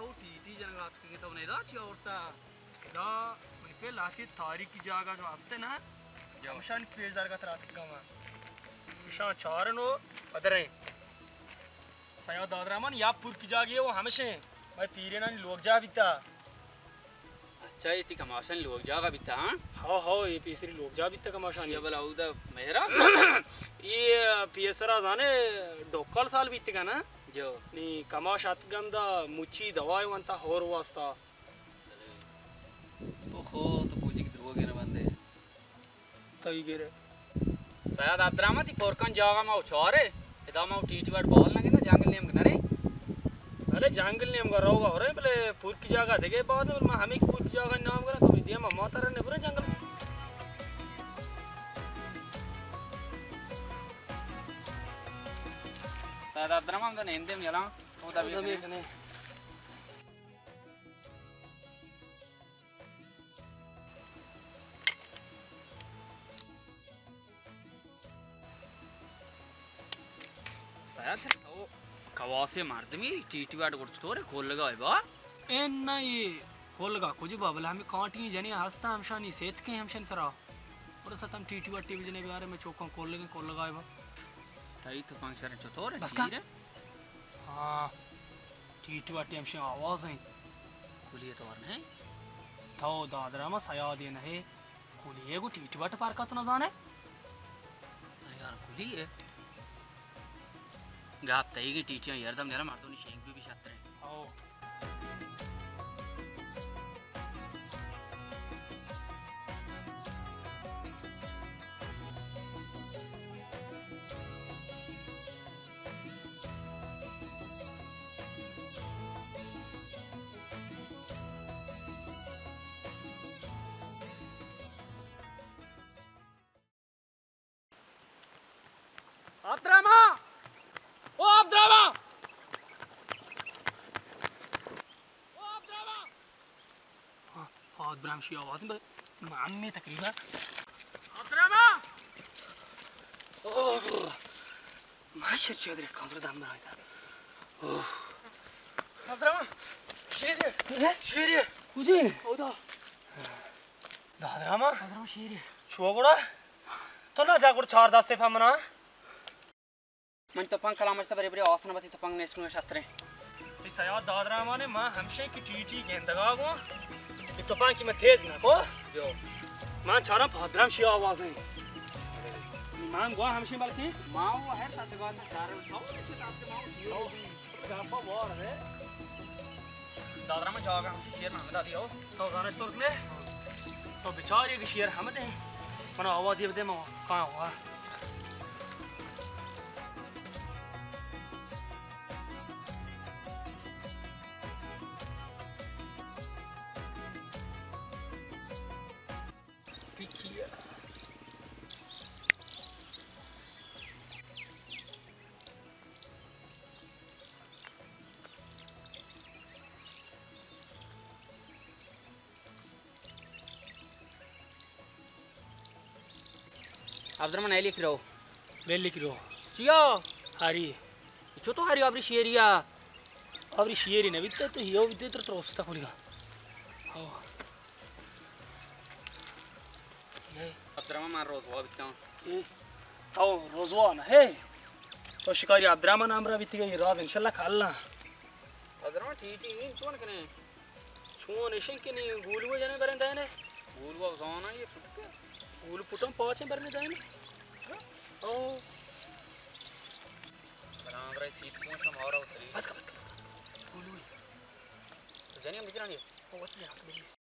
तो टीटी जनगलात के तो नहीं राची औरता दा मन पे लाती तारीख की जागा जो आस्ते ना हमशान पेजदार का तरात का मा इशान चारनो अदरे सया दादरामन या पुर की जागी वो हमेशा भाई पीरे ना लोग जा बिता अच्छा इतनी कमाशन लोग जागा बिता हाँ ये पीसरी लोग जा बिता कमाशान ये बला उदा मेहरा ये पीसरा जाने डोकल साल बीते का ना जो नी कमाश अतगंदा मुची दवाई वंता होर वास्ता ओहो तो पूजी की द्रोगे ना बंदे तभी गिरे सया दादरामा ती पोरकन जागा मा उछारे इदा मा टीटी वाट बॉल ना के ना जंगल नेम कनरे अरे जंगल नेम का रोगा हो रहे पहले पूर की जगह देखे बाद में मैं हमें की पूर की जगह नाम करा तो दिया मामा तारा ने पूरे जंगल सया दादरामा हम तो नेंदे में चला वो तभी कने सया ओ कवासे मारदमी टीटी वाट गुड़चतोरे खोल लगा है बा एन ना ये खोल लगा कुछ बाबला हमें कांटी जने हंसता हमशानी सेत के हमशन सरा और सतम टीटी वाट टीवी जने बारे में चौका खोल लगा है बा तई तो पंक्चर चतोरे बस का हां टीटी वाट हमशन आवाज है खुलिए तो वरने तो दादरा में सया देना है खुलिए को टीटी वाट पार का तो ना जाने यार खुलिए गाप तई की टीचियां यारदम नेरा मार दो नि शेंग भी छात्र आओ अब्द्रामा ओ अब्द्रामा बहुत ब्राह्मशी आवाज में मानने तकरीबन अब्द्रामा ओह माशर चौधरी कमर दाम में आया ओह अब्द्रामा शेर मुझे ओदा दादरामा अब्द्रामा शेर छोगड़ा तो ना जाकर चार दास्ते फामना मन तो पंख कलाम से बरे बरे आसन बती तो पंख नेस्कुन छात्र इस आया दादरामा ने मां हमशे की टीटी गेंदगा को ये तो पांच की मैं तेज ना को जो मां चारा बहुत ब्राह्मशी आवाज है मां गवा हमशे बल्कि माओ है सतगान में चार उठाओ इसे आपके माओ ओ गापा वार है दादरा में जाओगा हम शेर नाम बता दियो तो गाने तो ले तो बेचारे की शेर हम दे मना आवाज ये दे मां कहां हुआ अब्द्रामा नहीं लिख रहो ले लिख रो चियो हरी जो तो हरी अबरी शेरिया अबरी शेरी ने बिते तो हियो बिते तो रोस्ता खोलेगा हां ये अब्द्रामा मार रोज हो बिता ये तो रोजवान है तो शिकारी अब्द्रामा नाम रा बिते ये राब इंशाल्लाह खालना अब्द्रामा टीटी नहीं चोन कने छुओ नेशन के नहीं गुलवो जाने बरन दाने गुलवा जाना ये फुटके गुल पुटम पाचे बरने दाने ओ बराबर सीट को समारा उतरी बस का गुलवी तो जानिए हम बिचरा नहीं ओ वत